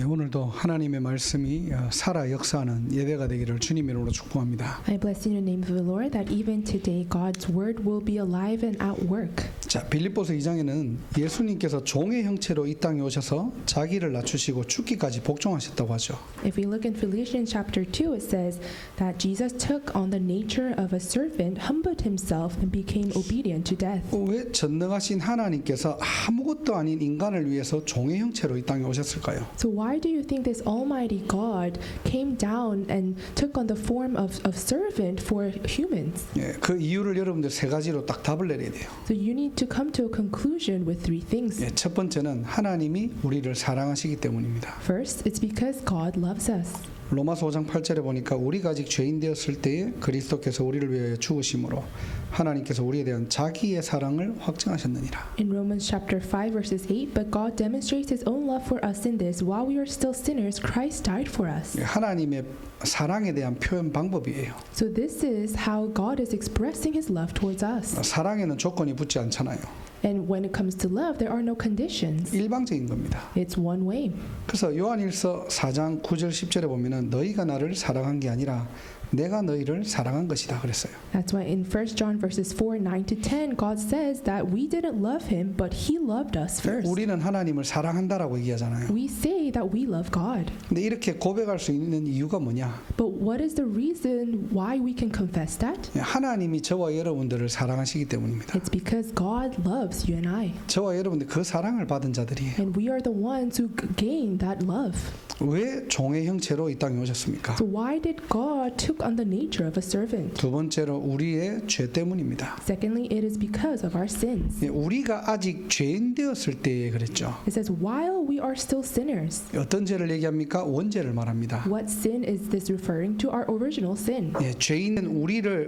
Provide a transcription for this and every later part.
네, 오늘도 하나님의 말씀이 살아 역사하는 예배가 되기를 주님의 이름으로 축복합니다. I bless in the name of the Lord that even today God's word will be alive and at work. 자, 빌립보서 2장에는 예수님께서 종의 형체로 이 땅에 오셔서 자기를 낮추시고 죽기까지 복종하셨다고 하죠. If we look in Philippians chapter 2, it says that Jesus took on the nature of a servant, humbled himself, and became obedient to death. 왜 전능하신 하나님께서 아무것도 아닌 인간을 위해서 종의 형체로 이 땅에 오셨을까요? So why do you think this Almighty God came down and took on the form of servant for humans? 예, 그 이유를 여러분들 세 가지로 딱 답을 내려야 돼요. So you need to come to a conclusion with three things. 예, 첫 번째는 하나님이 우리를 사랑하시기 때문입니다. First, it's because God loves us. 로마서 5장 8절에 보니까 우리가 아직 죄인 되었을 때에 그리스도께서 우리를 위하여 죽으심으로 하나님께서 우리에 대한 자기의 사랑을 확증하셨느니라. In Romans chapter 5 verses 8, but God demonstrates his own love for us in this, while we are still sinners, Christ died for us. 예, 하나님의 사랑에 대한 표현 방법이에요. So this is how God is expressing his love towards us. 사랑에는 조건이 붙지 않잖아요. And when it comes to love, there are no conditions. 일방적인 겁니다. It's one way. 그래서 요한일서 4장 9절 10절에 보면은 너희가 나를 사랑한 게 아니라 내가 너희를 사랑한 것이다 그랬어요. That's why in 1 John verses 4, 9 to 10, God says that we didn't love him, but he loved us first. 우리는 하나님을 사랑한다라고 얘기하잖아요. We say that we love God. 근데 이렇게 고백할 수 있는 이유가 뭐냐? But what is the reason why we can confess that? 하나님이 저와 여러분들을 사랑하시기 때문입니다. It's because God loves you and I. 저와 여러분들 그 사랑을 받은 자들이에요. And we are the ones who gain that love. 왜 종의 형체로 이 땅에 오셨습니까? So why did God took on the nature of a servant? 두 번째로 우리의 죄 때문입니다. Secondly, it is because of our sins. 우리가 아직 죄인 되었을 때에 그랬죠. It says, while we are still sinners. 어떤 죄를 얘기합니까? 원죄를 말합니다. What sin is this referring to? Our original sin. 죄인은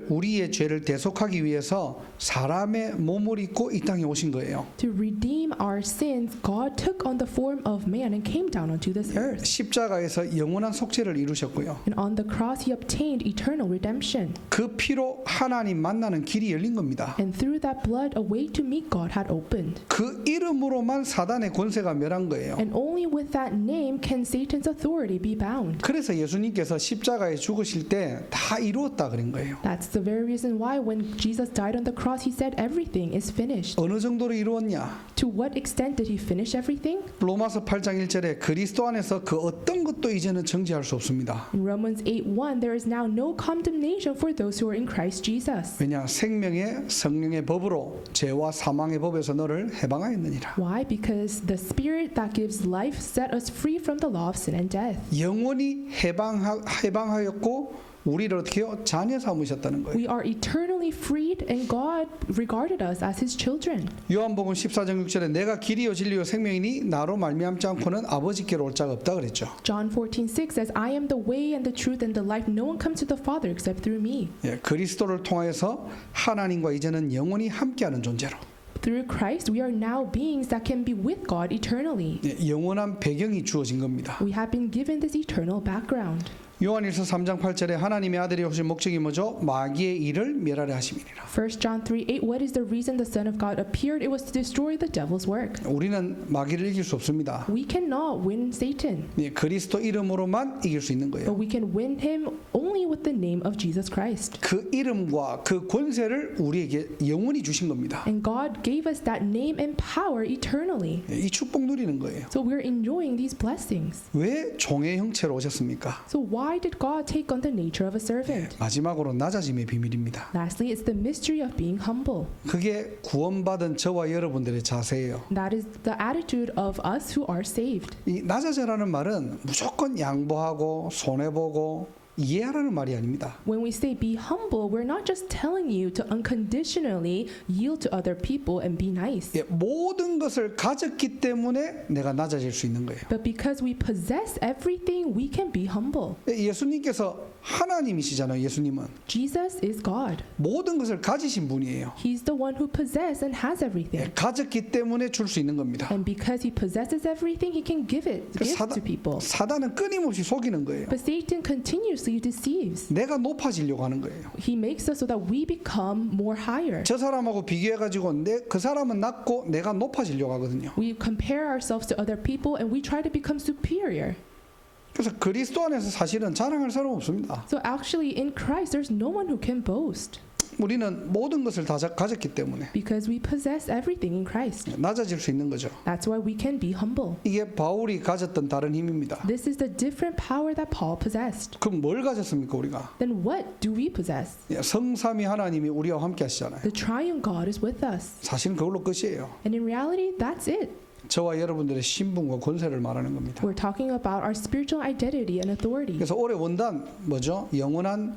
우리의 죄를 대속하기 위해서 사람의 몸을 입고 이 땅에 오신 거예요. To redeem our sins, God took on the form of man and came down onto this earth. 십자가에서 영원한 속죄를 이루셨고요. And on the cross, he obtained eternal redemption. 그 피로 하나님 만나는 길이 열린 겁니다. And through that blood, a way to meet God had opened. 그 이름으로만 사단의 권세가 멸한 거예요. And only with that name can Satan's authority be bound. 그래서 예수님께서 십자가에 죽으실 때 다 이루었다 그런 거예요. That's the very reason why when Jesus died on the cross, he said everything is finished. 어느 정도로 이루었냐? To what extent did he finish everything? 로마서 8장 1절에 그리스도 안에서 그 어떤 것도 이제는 정죄할 수 없습니다. In Romans 8:1, there is now no condemnation for those who are in Christ Jesus. 왜냐? 생명의 성령의 법으로 죄와 사망의 법에서 너를 해방하였느니라. Why? Because the Spirit that gives life set us free from the law of sin and death. 영원히 해방하였고 우리를 어떻게 해요? 자녀 삼으셨다는 거예요. We are eternally freed and God regarded us as his children. 요한복음 14장 6절에 내가 길이요 진리요 생명이니 나로 말미암지 않고는 아버지께로 올 자가 없다 그랬죠. John 14:6 says, I am the way and the truth and the life. No one comes to the Father except through me. 예, 그리스도를 통해서 하나님과 이제는 영원히 함께하는 존재로. Through Christ, we are now beings that can be with God eternally. 예, 영원한 배경이 주어진 겁니다. We have been given this eternal background. 요한일서 3장 8절에 하나님의 아들이 오신 목적이 뭐죠? 마귀의 일을 멸하려 하심이니라. 1 John 3:8, what is the reason the Son of God appeared? It was to destroy the devil's work. 우리는 마귀를 이길 수 없습니다. We cannot win Satan, 예, 그리스도 이름으로만 이길 수 있는 거예요. but we can win him only with the name of Jesus Christ. 그 이름과 그 권세를 우리에게 영원히 주신 겁니다. And God gave us that name and power eternally. 이 축복 누리는 거예요. So we're enjoying these blessings. 왜 종의 형체로 오셨습니까? So why did God take on the nature of a servant? 마지막으로 낮아짐의 비밀입니다. Lastly, it's the mystery of being humble. 그게 구원받은 저와 여러분들의 자세예요. That is the attitude of us who are saved. 이 낮아져라는 말은 무조건 양보하고 손해보고 이해하라는 말이 아닙니다. When we say be humble, we're not just telling you to unconditionally yield to other people and be nice. 예, 모든 것을 가졌기 때문에 내가 낮아질 수 있는 거예요. But because we possess everything, we can be humble. 예수님께서 하나님이시잖아요. 예수님은 Jesus is God. 모든 것을 가지신 분이에요. He's the one who possesses and has everything. 가졌기 때문에 줄 수 있는 겁니다. And because he possesses everything, he can give to people. 사단은 끊임없이 속이는 거예요. But Satan continues continuously deceives. 내가 높아지려고 하는 거예요. He makes us so that we become more higher. 저 사람하고 비교해가지고 그 사람은 낮고 내가 높아지려고 하거든요. We compare ourselves to other people and we try to become superior. 그래서 그리스도 안에서 사실은 자랑할 사람 없습니다. So actually in Christ there's no one who can boast 우리는 모든 것을 다 가졌기 때문에 because we possess everything in Christ. 낮아질 수 있는 거죠. That's why we can be humble. 이게 바울이 가졌던 다른 힘입니다. This is the different power that Paul possessed. 그럼 뭘 가졌습니까 우리가? Then what do we possess? 성삼위 하나님이 우리와 함께 하시잖아요. The triune God is with us. 사실은 그걸로 끝이에요. And in reality, that's it. 저와 여러분들의 신분과 권세를 말하는 겁니다. We're talking about our spiritual identity and authority. 그래서 올해 원단 뭐죠? 영원한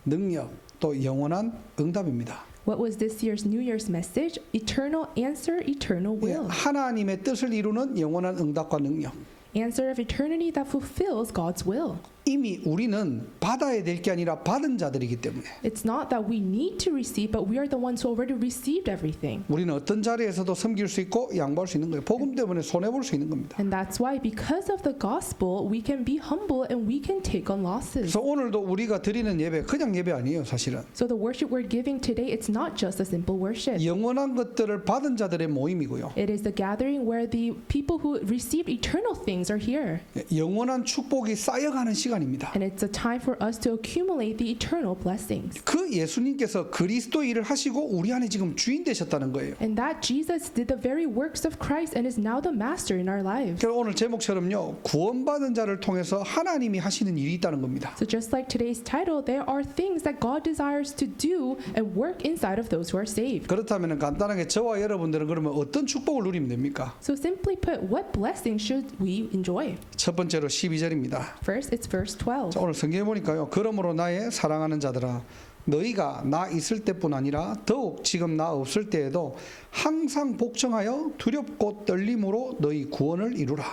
능력 또 영원한 응답입니다. What was this year's New Year's message? Eternal answer, eternal will. 하나님의 뜻을 이루는 영원한 응답과 능력. Answer of eternity that fulfills God's will. 이미 우리는 받아야 될 게 아니라 받은 자들이기 때문에 It's not that we need to receive, but we are the ones who already received everything. 우리는 어떤 자리에서도 섬길 수 있고 양보할 수 있는 거예요. 복음 때문에 손해볼 수 있는 겁니다. And that's why, because of the gospel, we can be humble and we can take on losses. 그래서 오늘도 우리가 드리는 예배 그냥 예배 아니에요, 사실은. So the worship we're giving today, it's not just a simple worship. 영원한 것들을 받은 자들의 모임이고요. It is the gathering where the people who received eternal things are here. 영원한 축복이 쌓여가는 시간입니다. And it's a time for us to accumulate the eternal blessings. 그 예수님께서 그리스도 일을 하시고 우리 안에 지금 주인 되셨다는 거예요. And that Jesus did the very works of Christ and is now the master in our lives. 그래서 오늘 제목처럼요, 구원받은 자를 통해서 하나님이 하시는 일이 있다는 겁니다. So just like today's title, there are things that God desires to do and work inside of those who are saved. 그렇다면 간단하게 저와 여러분들은 그러면 어떤 축복을 누리면 됩니까? So simply put, what blessings should we enjoy? 첫 번째로 12절입니다. First, it's verse 12. 자, 오늘 성경에 보니까요. 그러므로 나의 사랑하는 자들아 너희가 나 있을 때뿐 아니라 더욱 지금 나 없을 때에도 항상 복종하여 두렵고 떨림으로 너희 구원을 이루라.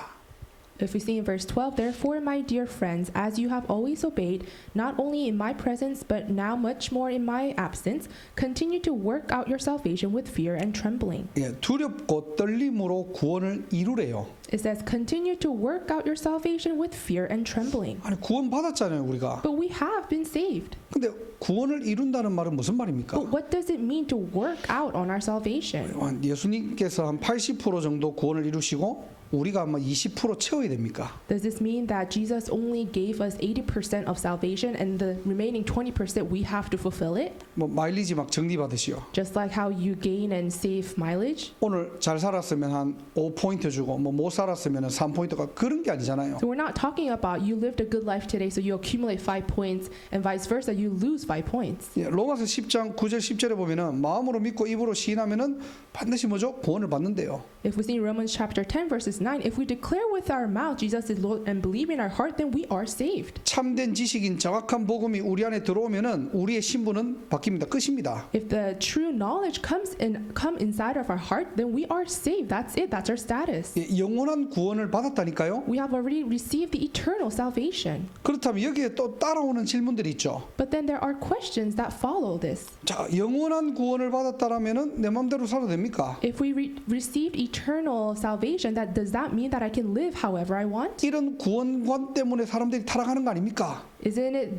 If we see in verse 12, therefore, my dear friends, as you have always obeyed, not only in my presence, but now much more in my absence, continue to work out your salvation with fear and trembling. 예, 두렵고 떨림으로 구원을 이루래요. It says, continue to work out your salvation with fear and trembling. 아니 구원 받았잖아요, 우리가. But we have been saved. 근데 구원을 이룬다는 말은 무슨 말입니까? But what does it mean to work out on our salvation? 예수님께서 한 80% 정도 구원을 이루시고 우리가 아마 20% 채워야 됩니까? Does this mean that Jesus only gave us 80% of salvation and the remaining 20% we have to fulfill it? 뭐 마일리지 막 정리 받으시오. Just like how you gain and save mileage? 오늘 잘 살았으면 한 5포인트 주고 뭐 못 살았으면 3포인트가 그런 게 아니잖아요. So we're not talking about you lived a good life today, so you accumulate 5 points, and vice versa, you lose 5 points. 예, 로마서 10장 9절 10절에 보면은 마음으로 믿고 입으로 시인하면은 반드시 뭐죠? 구원을 받는데요. If we see in Romans chapter 10 verses 9, if we declare with our mouth Jesus is Lord and believe in our heart, then we are saved. 참된 지식인 정확한 복음이 우리 안에 들어오면은 우리의 신분은 바뀝니다. 끝입니다. If the true knowledge come inside of our heart, then we are saved. That's it. That's our status. 예, 영원한 구원을 받았다니까요. We have already received the eternal salvation. 그렇다면 여기에 또 따라오는 질문들이 있죠. But then there are questions that follow this. 자, 영원한 구원을 받았다라면은 내 마음대로 살아도 됩니까? If we received eternal salvation, does that mean that I can live however I want? 이런 구원관 때문에 사람들이 타락하는 거 아닙니까? Isn't it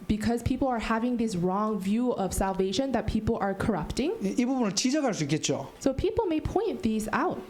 because people are having this wrong view of salvation that people are corrupting? 이 부분을 지적할 수 있겠죠. So people may point these out.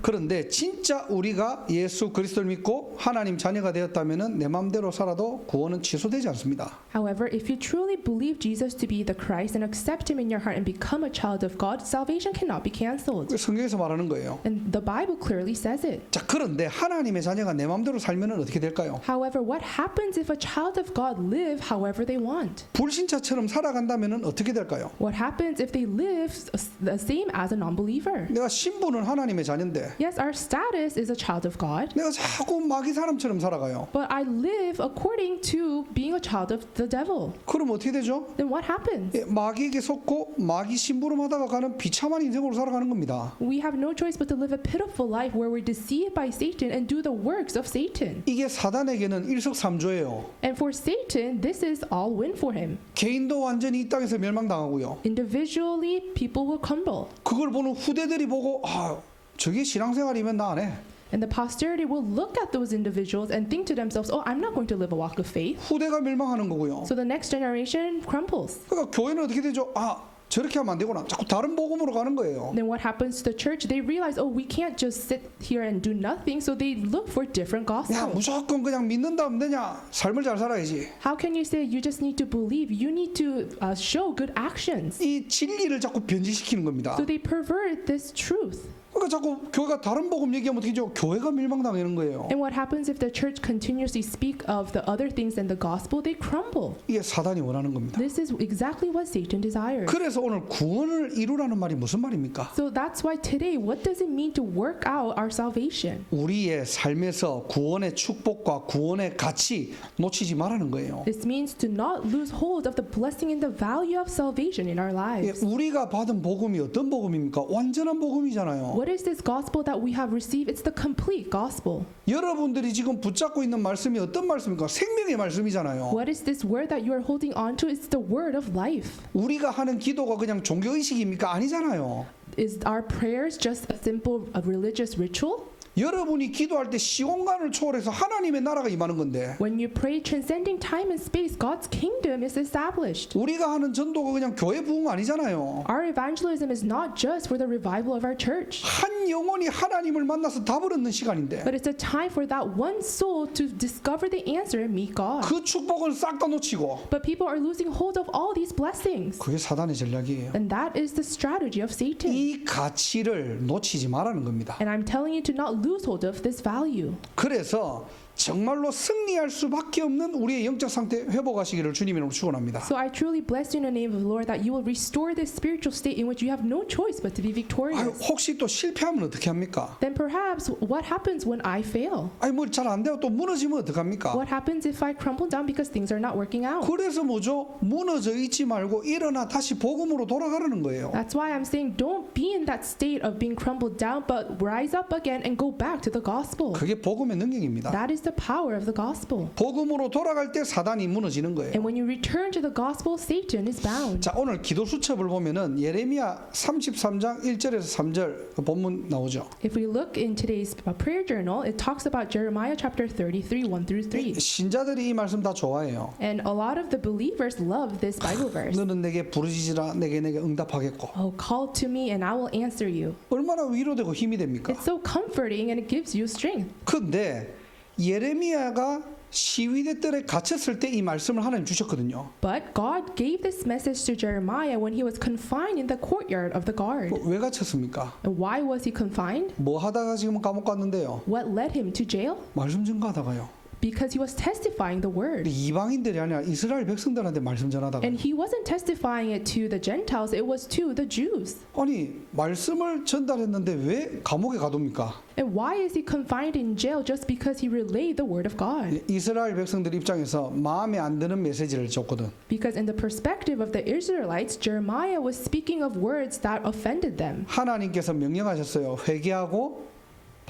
그런데 진짜 우리가 예수 그리스도를 믿고 하나님 자녀가 되었다면은 내 마음대로 살아도 구원은 취소되지 않습니다. However, if you truly believe Jesus to be the Christ and accept him in your heart and become a child of God, salvation cannot be canceled. 성경에서 말하는 거예요. And the Bible clearly says it. 자, 그런데 하나님의 자녀가 내 마음대로 살면은 어떻게 될까요? However, what happens if a child of God live however they want? 불신자처럼 살아간다면은 어떻게 될까요? What happens if they live the same as a non-believer? 내가 신분은 하나님의 자녀인데 Yes, our status is a child of God, 내가 자꾸 마귀 사람처럼 살아가요. but I live according to being a child of the devil. 그럼 어떻게 되죠? Then what happens? 예, 마귀에게 속고 마귀 심부름하다가 가는 비참한 인생으로 살아가는 겁니다. We have no choice but to live a pitiful life where we're deceived by Satan and do the works of Satan. 이게 사단에게는 일석삼조예요. And for Satan, this is all win for him. 개인도 완전히 이 땅에서 멸망당하고요. Individually, people will crumble. 그걸 보는 후대들이 보고 아, 저게 신앙생활이면 나 안 해. And the posterity will look at those individuals and think to themselves, oh, I'm not going to live a walk of faith. 후대가 멸망하는 거고요. So the next generation crumbles. 그러니까 교회는 어떻게 되죠? 아, 저렇게 하면 안 되구나. 자꾸 다른 복음으로 가는 거예요. Then what happens to the church? They realize, oh, we can't just sit here and do nothing. So they look for different 야, gospels. 무조건 그냥 믿는다 하면 되냐? 삶을 잘 살아야지. How can you say you just need to believe? You need to show good actions. 이 진리를 자꾸 변질시키는 겁니다. So they pervert this truth. 그러니까 자꾸 교회가 다른 복음 얘기하면 어떻게 되죠? 교회가 멸망당하는 거예요. And what happens if the church continuously speak of the other things than the gospel? They crumble. 이게 사단이 원하는 겁니다. This is exactly what Satan desires. 그래서 오늘 구원을 이루라는 말이 무슨 말입니까? So that's why today, what does it mean to work out our salvation? 우리의 삶에서 구원의 축복과 구원의 가치 놓치지 말라는 거예요. This means to not lose hold of the blessing and the value of salvation in our 예, lives. 우리가 받은 복음이 어떤 복음입니까? 완전한 복음이잖아요. What is this gospel that we have received? It's the complete gospel. 여러분들이 지금 붙잡고 있는 말씀이 어떤 말씀입니까? 생명의 말씀이잖아요. What is this word that you are holding on to? It's the word of life. 우리가 하는 기도가 그냥 종교의식입니까? 아니잖아요. Is our prayers just a simple religious ritual? 여러분이 기도할 때 시공간을 초월해서 하나님의 나라가 임하는 건데 When you pray transcending time and space, God's kingdom is established. 우리가 하는 전도가 그냥 교회 부흥 아니잖아요. Our evangelism is not just for the revival of our church, 한 영혼이 하나님을 만나서 답을 얻는 시간인데 but it's a time for that one soul to discover the answer and meet God. 그 축복을 싹 다 놓치고 But people are losing hold of all these blessings. 그게 사단의 전략이에요. And that is the strategy of Satan. 이 가치를 놓치지 말라는 겁니다. And I'm telling you to not lose hold of this value. 그래서 정말로 승리할 수밖에 없는 우리의 영적 상태 회복하시기를 주님의 이름으로 축원합니다. So I truly bless you in the name of the Lord that you will restore this spiritual state in which you have no choice but to be 아유, victorious. 혹시 또 실패하면 어떻게 합니까? Then perhaps what happens when I fail? 아니 뭐 잘 안 돼요. 또 무너지면 어떡합니까? What happens if I crumble down because things are not working out? 그래서 뭐죠? 무너져 있지 말고 일어나 다시 복음으로 돌아가라는 거예요. That's why I'm saying don't be in that state of being crumbled down, but rise up again and go back to the gospel. 그게 복음의 능력입니다. That is the power of the gospel. 복음으로 돌아갈 때 사단이 무너지는 거예요. And when you return to the gospel, Satan is bound. 자, 오늘 기도 수첩을 보면은 예레미야 33장 1절에서 3절 그 본문 나오죠. If we look in today's prayer journal, it talks about Jeremiah chapter 33, 1 through 3. 신자들이 이 말씀 다 좋아해요. And a lot of the believers love this Bible verse. 너는 내게 부르짖으라 내게 응답하겠고. Oh, call to me and I will answer you. 얼마나 위로되고 힘이 됩니까? It's so comforting and it gives you strength. 근데 예레미야가 시위대 뜰에 갇혔을 때 이 말씀을 하나님 주셨거든요. But God gave this message to Jeremiah when he was confined in the courtyard of the guard. 왜 갇혔습니까? And why was he confined? 뭐 하다가 지금 감옥 갔는데요? What led him to jail? 말씀 전가하다가요. Because he was testifying the word. 이방인들이 아니라 이스라엘 백성들한테 말씀 전하다가. And he wasn't testifying it to the Gentiles, it was to the Jews. 아니 말씀을 전달했는데 왜 감옥에 가둡니까? And why is he confined in jail just because he relayed the word of God? 이스라엘 백성들 입장에서 마음에 안 드는 메시지를 줬거든. Because in the perspective of the Israelites, Jeremiah was speaking of words that offended them. 하나님께서 명령하셨어요. 회개하고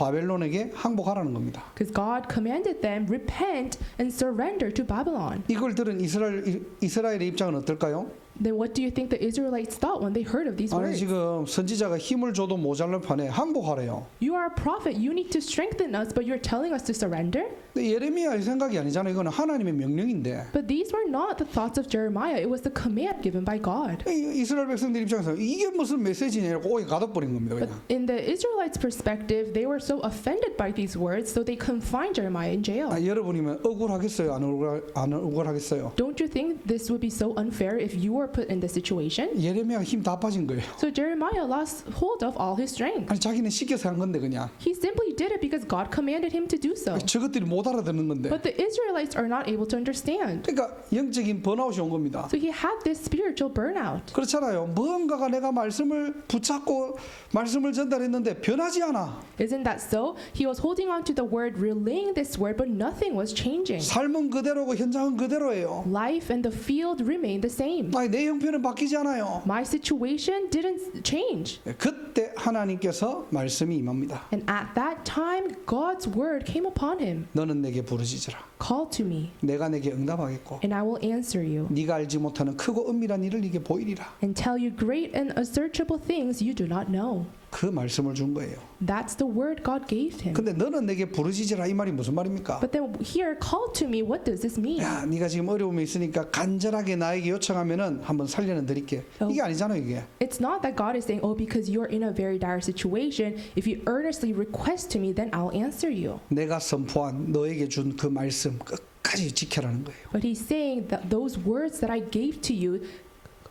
바벨론에게 항복하라는 겁니다. Because God commanded them, repent and surrender to Babylon. 이걸 들은 이스라엘의 입장은 어떨까요? Then what do you think the Israelites thought when they heard of these 아니 words? 지금 선지자가 힘을 줘도 모자랄 판에 항복하래요. You are a prophet, you need to strengthen us, but you're telling us to surrender? 근데 예레미야의 생각이 아니잖아요. 이거는 하나님의 명령인데. But these were not the thoughts of Jeremiah, it was the command given by God. 이스라엘 백성들 입장에서 이게 무슨 메시지냐고 오해 가둬버린 겁니다. But 그냥. in the Israelites' perspective, they were so offended by these words, so they confined Jeremiah in jail. 여러분이면 억울하겠어요? 안 억울하겠어요? Don't you think this would be so unfair if you were put in this situation? 예레미야가 힘 다 빠진 거예요. So Jeremiah lost hold of all his strength. 아니 자기는 시켜서 한 건데 그냥. He simply did it because God commanded him to do so. 저것들이 못 알아듣는 건데. But the Israelites are not able to understand. 그러니까 영적인 번아웃이 온 겁니다. So he had this spiritual burnout. 그렇잖아요. 무언가가 내가 말씀을 붙잡고 말씀을 전달했는데 변하지 않아. Isn't that so? He was holding on to the word, relaying this word, but nothing was changing. 삶은 그대로고 현장은 그대로예요. Life and the field remained the same. 아니 내 형편은 바뀌지 않아요. My situation didn't change. 그때 하나님께서 말씀이 임합니다. And at that time, God's word came upon him. 너는 내게 부르짖으라. Call to me, 내가 내게 응답하겠고 and I will answer you, 네가 알지 못하는 크고 은밀한 일을 네게 보이리라. and tell you great and unsearchable things you do not know. 그 말씀을 준 거예요. That's the word God gave him. 근데 너는 내게 부르짖으라 이 말이 무슨 말입니까? But then here, call to me, what does this mean? 야, 네가 지금 어려움이 있으니까 간절하게 나에게 요청하면은 한번 살려는 드릴게. 이게 아니잖아요, 이게. It's not that God is saying, oh, because you're in a very dire situation, if you earnestly request to me, then I'll answer you. 내가 선포한 너에게 준 그 말씀 끝까지 지켜라는 거예요. But he's saying that those words that I gave to you,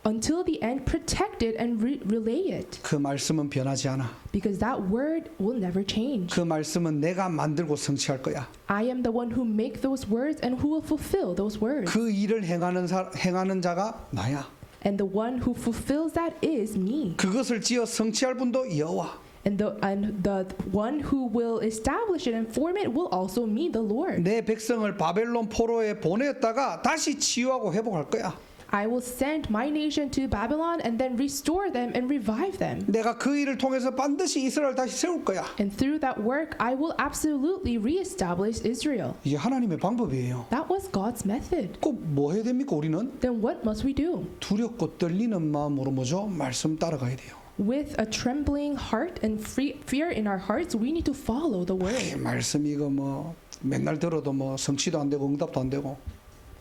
until the end, protect it and relay it. 그 말씀은 변하지 않아. Because that word will never change. 그 말씀은 내가 만들고 성취할 거야. I am the one who make those words and who will fulfill those words. 그 일을 행하는 자가 나야. And the one who fulfills that is me. 그것을 지어 성취할 분도 여호와. And the one who will establish it and form it will also me, the Lord. 내 백성을 바벨론 포로에 보냈다가 다시 치유하고 회복할 거야. I will send my nation to Babylon and then restore them and revive them. 내가 그 일을 통해서 반드시 이스라엘 다시 세울 거야. And through that work, I will absolutely reestablish Israel. 이게 하나님의 방법이에요. That was God's method. 꼭 뭐 해야 됩니까? 우리는 Then what must we do? 두렵고 떨리는 마음으로 뭐죠? 말씀 따라가야 돼요. With a trembling heart and fear in our hearts, we need to follow the 이 word. 말씀 이거 뭐 맨날 들어도 뭐 성취도 안 되고 응답도 안 되고.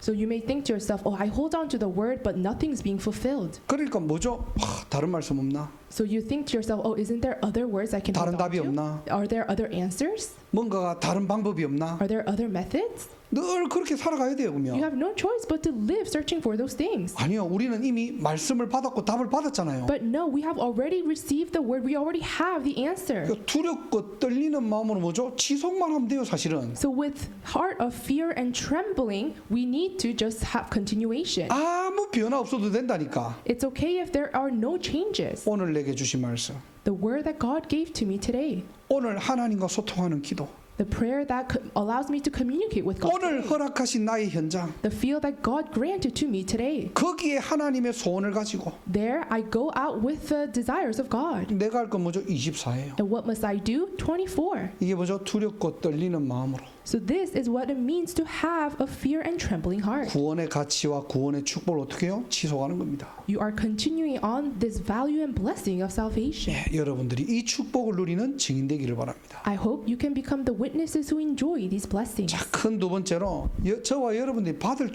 So you may think to yourself, oh, I hold on to the word, but nothing's being fulfilled. 그러니까 뭐죠? 다른 말씀 없나? So you think to yourself, oh, isn't there other words I can hold 다른 on 답이 to? 없나? Are there other answers? 뭔가가 다른 방법이 없나? Are there other methods? 늘 그렇게 살아가야 돼요, You 그러면. have no choice but to live searching for those things. 아니요, 우리는 이미 말씀을 받았고 답을 받았잖아요. But no, we have already received the word. We already have the answer. 두렵고 떨리는 마음으로 뭐죠? 지속만 하면 돼요, 사실은. So with heart of fear and trembling, we need to just have continuation. 아무 변화 없어도 된다니까. It's okay if there are no changes. 오늘 내게 주신 말씀. The word that God gave to me today, 오늘 하나님과 소통하는 기도. the prayer that allows me to communicate with God, 오늘 today, 허락하신 나의 현장. the field that God granted to me today. 거기에 하나님의 소원을 가지고 There I go out with the desires of God. 내가 할 건 뭐죠? 24예요. And what must I do? 24. 이게 뭐죠? 두렵고 떨리는 마음으로 So this is what it means to have a fear and trembling heart. 구원의 가치와 구원의 축복을 어떻게 해요? 지속하는 겁니다. You are continuing on this value and blessing of salvation. 여러분들이 이 축복을 누리는 증인되기를 바랍니다. I hope you can become the witnesses who enjoy these blessings. 자, 큰 두 번째로 저와 여러분들이 받은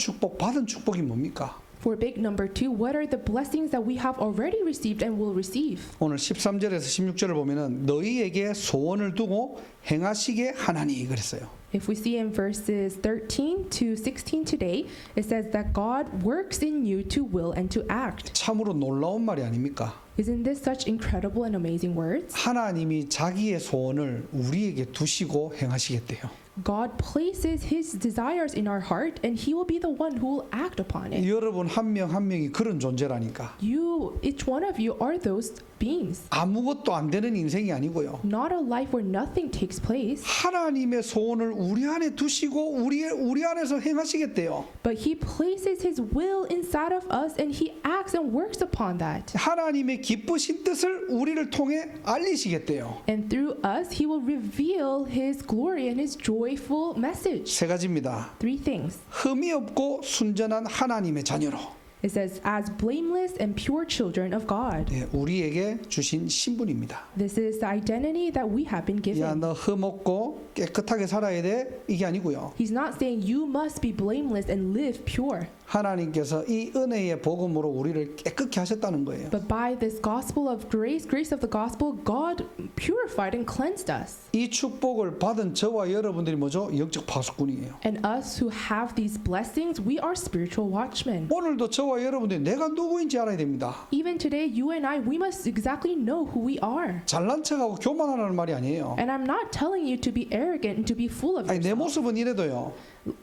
축복이 뭡니까? For big number 2, what are the blessings that we have already received and will receive? 오늘 13절에서 16절을 보면은 너희에게 소원을 두고 행하시게 하나니 그랬어요. If we see in verses 13 to 16 today, it says that God works in you to will and to act. 참으로 놀라운 말이 아닙니까? Isn't this such incredible and amazing words? 하나님이 자기의 소원을 우리에게 두시고 행하시겠대요. God places His desires in our heart, and He will be the one who will act upon it. 여러분 한 명 한 명이 그런 존재라니까. You, each one of you, are those beings. 아무것도 안 되는 인생이 아니고요. Not a life where nothing takes place, 하나님의 소원을 우리 안에 두시고 우리 안에서 행하시겠대요. but He places His will inside of us, and He acts and works upon that. 하나님의 기쁘신 뜻을 우리를 통해 알리시겠대요. And through us, He will reveal His glory and His joyful message. 세 가지입니다. 3 things. 흠이 없고 순전한 하나님의 자녀로. It says, as blameless and pure children of God. 네, 우리에게 주신 신분입니다. This is the identity that we have been 야, given. 너 흠 없고 깨끗하게 살아야 돼. 이게 아니고요. He's not saying you must be blameless and live pure. 하나님께서 이 은혜의 복음으로 우리를 깨끗게 하셨다는 거예요. But by this gospel of grace of the gospel, God purified and cleansed us. 이 축복을 받은 저와 여러분들이 뭐죠? 영적 파수꾼이에요. And us who have these blessings, we are spiritual watchmen. 오늘도 저와 여러분들이 내가 누구인지 알아야 됩니다. Even today, you and I, we must exactly know who we are. 잘난 척하고 교만하라는 말이 아니에요. And I'm not telling you to be arrogant and to be full of 아니, 내 yourself. 모습은 이래도요.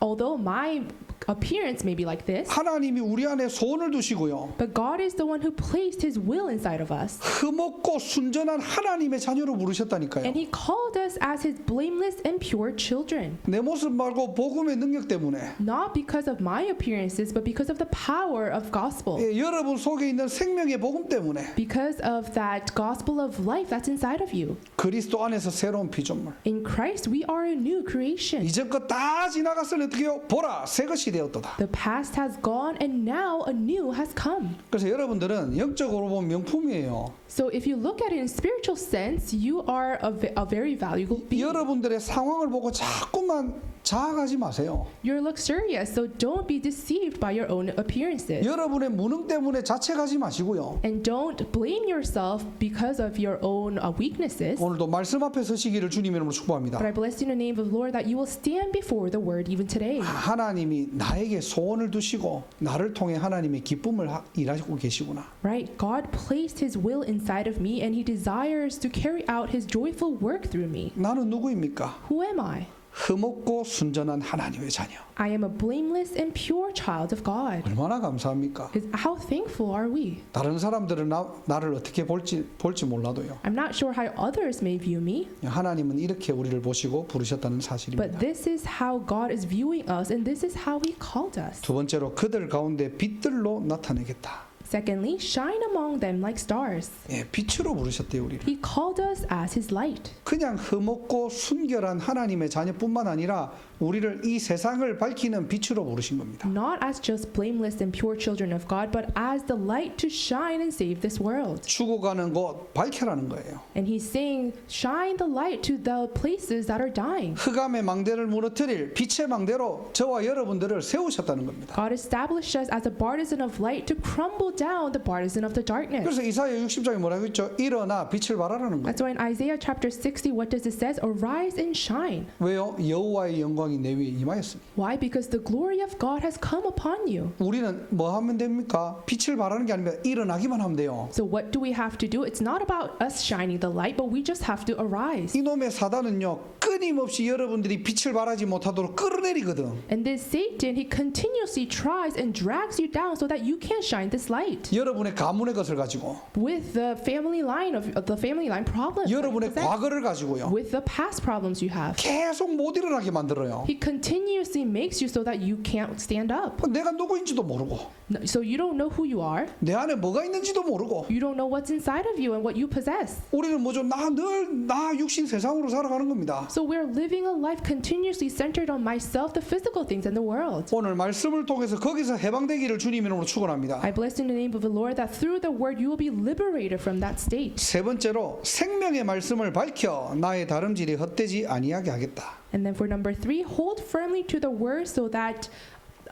Although my appearance may be like this, 하나님이 우리 안에 소원을 두시고요. but God is the one who placed His will inside of us. 흠없고 순전한 하나님의 자녀로 부르셨다니까요. And He calls called us as his blameless and pure children. 내 모습 말고 복음의 능력 때문에 Not because of my appearances, but because of the power of gospel. 예, 여러분 속에 있는 생명의 복음 때문에 Because of that gospel of life that's inside of you. 그리스도 안에서 새로운 피조물. In Christ, we are a new creation. 이전 것 다 지나갔으니 어떻게 해요? 보라, 새 것이 되었도다. The past has gone and now a new has come. 그래서 여러분들은 영적으로 보면 명품이에요. So if you look at it in spiritual sense, you are a very valuable being. 여러분들의 상황을 보고 자꾸만 자학하지 마세요. You're luxurious, so don't be deceived by your own appearances. 여러분의 무능 때문에 자책하지 마시고요. And don't blame yourself because of your own weaknesses. 오늘도 말씀 앞에 서시기를 주님 이름으로 축복합니다. But I bless you in the name of the Lord that you will stand before the word even today. 하나님이 나에게 소원을 두시고 나를 통해 하나님의 기쁨을 일하고 계시구나. Right? God placed his will inside of me and he desires to carry out his joyful work through me. 나는 누구입니까? Who am I? 흠없고 순전한 하나님의 자녀. I am a blameless and pure child of God. 얼마나 감사합니까? How thankful are we? 다른 사람들은 나를 어떻게 볼지 몰라도요. I'm not sure how others may view me, 하나님은 이렇게 우리를 보시고 부르셨다는 but 사실입니다. this is how God is viewing us and this is how he called us. 두 번째로 그들 가운데 빛들로 나타내겠다. Secondly, shine among them like stars. 예, 빛으로 부르셨대요 우리를. He called us as his light. 그냥 흠없고 순결한 하나님의 자녀뿐만 아니라 우리를 이 세상을 밝히는 빛으로 부르신 겁니다. Not as just blameless and pure children of God, but as the light to shine and save this world. 죽어가는 곳 밝혀라는 거예요. And he's saying, shine the light to the places that are dying. 흑암의 망대를 무너뜨릴 빛의 망대로 저와 여러분들을 세우셨다는 겁니다. God established us as a partisan of light to crumble down the partisan of the darkness. 그래서 이사야 60장에 뭐라고 했죠? 일어나 빛을 발하라는 거예요. That's why in Isaiah chapter 60, what does it say? Arise and shine. 왜요? 여호와의 영광이 내 위에 임하였습니다. Why? Because the glory of God has come upon you. 우리는 뭐 하면 됩니까? 빛을 발하는 게 아니라 일어나기만 하면 돼요. So what do we have to do? It's not about us shining the light, but we just have to arise. 이놈의 사단은요 끊임없이 여러분들이 빛을 발하지 못하도록 끌어내리거든. And this Satan, he continuously tries and drags you down so that you can't shine this light. 여러분의 가문의 것을 가지고, With the family line problems. 여러분의 과거를 가지고요. With the past problems you have. 계속 못 일어나게 만들어요. He continuously makes you so that you can't stand up. 내가 누구인지도 모르고, So you don't know who you are. 내 안에 뭐가 있는지도 모르고. You don't know what's inside of you and what you possess. 우리는 뭐죠? 나 육신 세상으로 살아가는 겁니다. So we're living a life continuously centered on myself, the physical things in the world. 오늘 말씀을 통해서 거기서 해방되기를 주님 이름으로 축원합니다. I bless in the name of the Lord that through the word you will be liberated from that state. 세 번째로 생명의 말씀을 밝혀 나의 다름질이 헛되지 아니하게 하겠다. And then for number 3, hold firmly to the word so that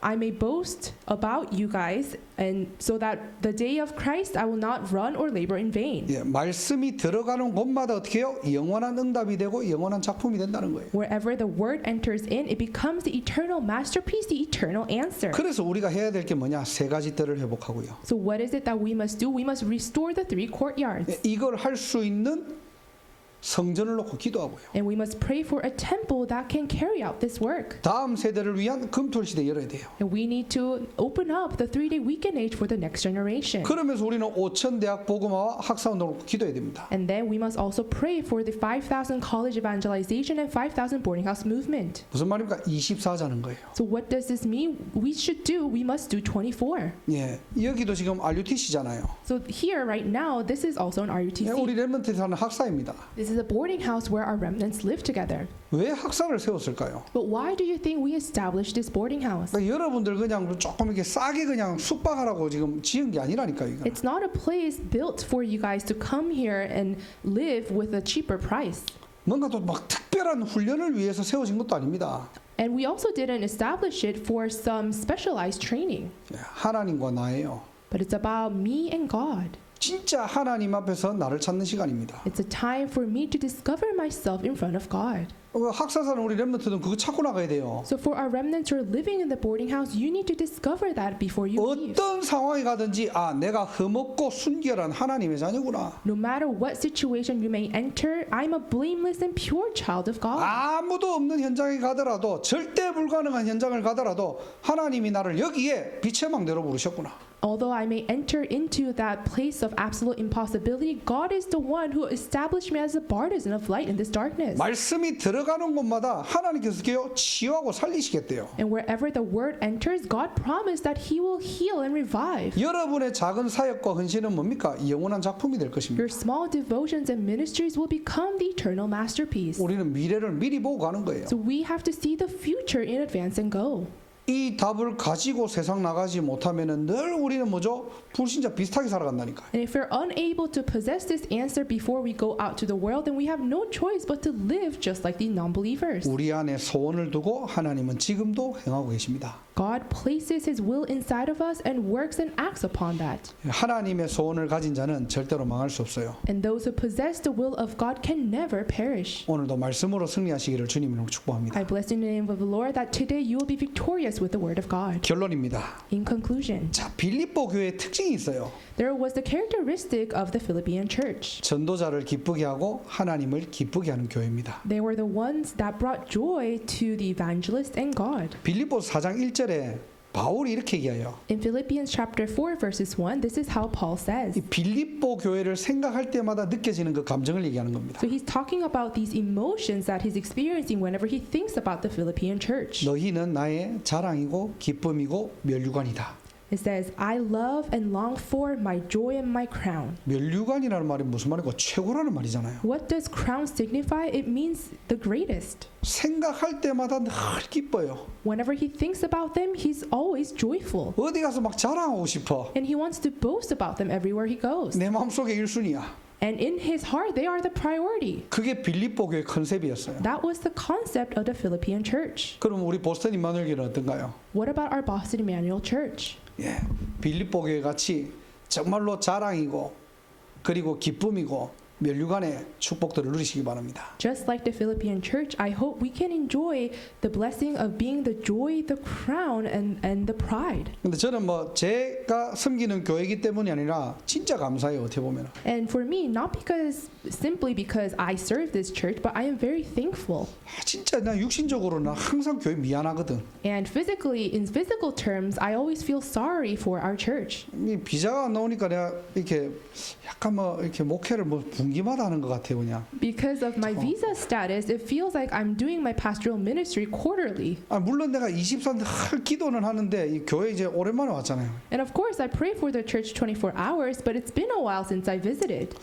I may boast about you guys, and so that the day of Christ I will not run or labor in vain. 예, 말씀이 들어가는 곳마다 어떻게 해요? 영원한 응답이 되고 영원한 작품이 된다는 거예요. Wherever the word enters in, it becomes the eternal masterpiece, the eternal answer. 그래서 우리가 해야 될 게 뭐냐? 세 가지 뜰을 회복하고요. So what is it that we must do? We must restore the 3 courtyards. 예, 이걸 할 수 있는 성전을 놓고 기도하고요. And we must pray for a temple that can carry out this work. 다음 세대를 위한 금토일 시대 열어야 돼요. And we need to open up the 3-day weekend age for the next generation. 그러면서 우리는 5천 대학 복음화와 학사 운동을 놓고 기도해야 됩니다. And then we must also pray for the 5,000 college evangelization and 5,000 boarding house movement. 무슨 말입니까? 24자는 거예요. So what does this mean? We must do 24. 예, 여기도 지금 RUTC잖아요. So here right now, this is also an 예, RUTC. 우리 렘넌트에 사는 학사입니다. This is a boarding house where our remnants live together. 왜 학사를 세웠을까요? But why do you think we established this boarding house? 그러니까 여러분들 그냥 조금 이렇게 싸게 그냥 숙박하라고 지금 지은 게 아니라니까요. 이거. It's not a place built for you guys to come here and live with a cheaper price. 뭔가 또 막 특별한 훈련을 위해서 세워진 것도 아닙니다. And we also didn't establish it for some specialized training. 예, 하나님과 나예요. But it's about me and God. 진짜 하나님 앞에서 나를 찾는 시간입니다. It's a time for me to discover myself in front of God. 학사사는 우리 렘넌트는 그거 찾고 나가야 돼요. So for our remnants who are living in the boarding house, you need to discover that before you leave. 어떤 상황이 가든지 내가 흠없고 순결한 하나님의 자녀구나. No matter what situation you may enter, I'm a blameless and pure child of God. 아무도 없는 현장에 가더라도 절대 불가능한 현장을 가더라도 하나님이 나를 여기에 빛의 망대로 부르셨구나. Although I may enter into that place of absolute impossibility, God is the one who established me as a partisan of light in this darkness. 말씀이 들어가는 곳마다 하나님께서 치유하고 살리시겠대요. And wherever the word enters, God promised that He will heal and revive. 여러분의 작은 사역과 헌신은 뭡니까? 영원한 작품이 될 것입니다. Your small devotions and ministries will become the eternal masterpiece. 우리는 미래를 미리 보고 가는 거예요. So we have to see the future in advance and go. 이 답을 가지고 세상 나가지 못하면은 늘 우리는 뭐죠? 불신자 비슷하게 살아간다니까. And if we're unable to possess this answer before we go out to the world, then we have no choice but to live just like the non-believers. 우리 안에 소원을 두고 하나님은 지금도 행하고 계십니다. God places His will inside of us and works and acts upon that. 하나님의 소원을 가진 자는 절대로 망할 수 없어요. And those who possess the will of God can never perish. 오늘도 말씀으로 승리하시기를 주님으로 축복합니다. I bless in the name of the Lord that today you will be victorious with the word of God. 결론입니다. In conclusion, 자, 빌립보 교회의 특징이 있어요. there was the characteristic of the Philippian church. 전도자를 기쁘게 하고 하나님을 기쁘게 하는 교회입니다. They were the ones that brought joy to the evangelist and God. 빌립보 4장 1절에 바울이 이렇게 얘기해요. In Philippians chapter 4 verses 1, this is how Paul says. 이 빌립보 교회를 생각할 때마다 느껴지는 그 감정을 얘기하는 겁니다. So he's talking about these emotions that he's experiencing whenever he thinks about the Philippian church. 너희는 나의 자랑이고 기쁨이고 멸류관이다. It says, I love and long for my joy and my crown. 멸류관이라는 말이 무슨 말이고 최고라는 말이잖아요. What does crown signify? It means the greatest. 생각할 때마다 늘 기뻐요. Whenever he thinks about them, he's always joyful. 어디 가서 막 자랑하고 싶어. And he wants to boast about them everywhere he goes. 내 마음속에 1순위야. And in his heart, they are the priority. 그게 빌립보 교회 컨셉이었어요. That was the concept of the Philippian church. 그럼 우리 보스턴 임마누엘 교회는 어떤가요? What about our Boston Emmanuel Church? 예, 빌립보 교회 같이 정말로 자랑이고 그리고 기쁨이고 멸류관의 축복들을 누리시기 바랍니다. Just like the Philippian church, I hope we can enjoy the blessing of being the joy, the crown, and the pride. 근데 저는 뭐 제가 섬기는 교회이기 때문이 아니라 진짜 감사해요. 어떻게 보면. And for me, not simply because I serve this church, but I am very thankful. 진짜 나 육신적으로 나 항상 교회 미안하거든. And physically, in physical terms, I always feel sorry for our church. 이 비자가 안 나오니까 내가 이렇게 약간 뭐 이렇게 목회를 뭐 분기마다 하는 것 같아요, 그냥. Because of my visa status, it feels like I'm doing my pastoral ministry quarterly. 아, 물론 내가 24일 기도는 하는데 이 교회 이제 오랜만에 왔잖아요. And of course, I pray for the church 24 hours, but it's been a while since I visited.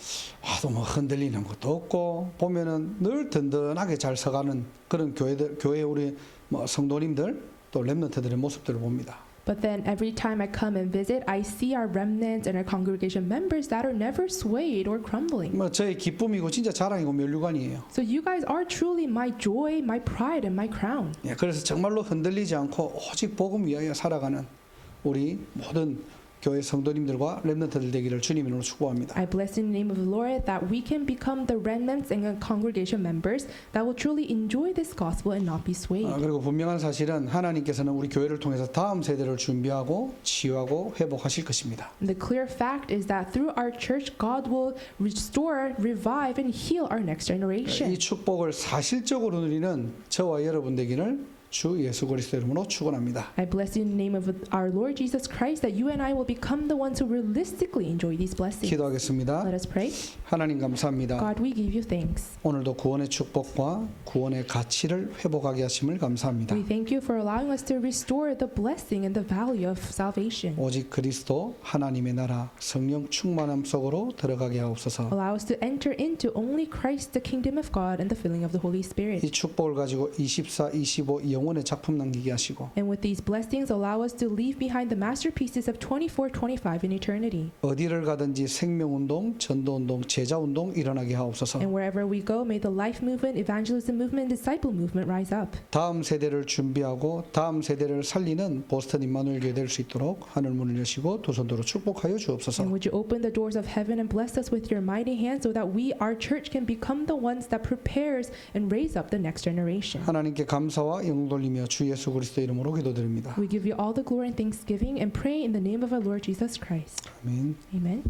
또 뭐 흔들리는 것도 없고 보면은 늘 든든하게 잘 서가는 그런 교회 우리 뭐 성도님들 또 렘넌트들의 모습들을 봅니다. But then every time I come and visit, I see our remnants and our congregation members that are never swayed or crumbling. 뭐 저의 기쁨이고 진짜 자랑이고 멸류관이에요. So you guys are truly my joy, my pride, and my crown. 예, 그래서 정말로 흔들리지 않고 오직 복음 위하여 살아가는 우리 모든 교회 성도님들과 렘넌트들 되기를 주님 이름으로 축복합니다. I bless in the name of the Lord that we can become the remnants and congregation members that will truly enjoy this gospel and not be swayed. 그리고 분명한 사실은 하나님께서는 우리 교회를 통해서 다음 세대를 준비하고 치유하고 회복하실 것입니다. The clear fact is that through our church, God will restore, revive, and heal our next generation. 이 축복을 사실적으로 누리는 저와 여러분 되기를 주 예수 그리스도 이름으로 축원합니다. I bless you in the name of our Lord Jesus Christ that you and I will become the ones who realistically enjoy these blessings. 기도하겠습니다. Let us pray. 하나님 감사합니다. God, we give you thanks. 오늘도 구원의 축복과 구원의 가치를 회복하게 하심을 감사합니다. We thank you for allowing us to restore the blessing and the value of salvation. 오직 그리스도 하나님의 나라 성령 충만함 속으로 들어가게 하옵소서. Allow us to enter into only Christ, the kingdom of God, and the filling of the Holy Spirit. 이 축복을 가지고 24, 25 영혼의 작품 남기게 하시고 And with these blessings, allow us to leave behind the masterpieces of 24, 25 in eternity. 어디를 가든지 생명운동, 전도운동, 제자운동 일어나게 하옵소서. And wherever we go, may the life movement, evangelism movement, and disciple movement rise up. 다음 세대를 준비하고 다음 세대를 살리는 보스턴 임마누엘 교회 될 수 있도록 하늘 문을 여시고 두 손으로 축복하여 주옵소서. And would you open the doors of heaven and bless us with your mighty hand so that we, our church, can become the ones that prepares and raise up the next generation. 하나님께 감사와 영광 돌리며 주 예수 그리스도 이름으로 기도드립니다. We give you all the glory and thanksgiving and pray in the name of our Lord Jesus Christ. 아멘. Amen.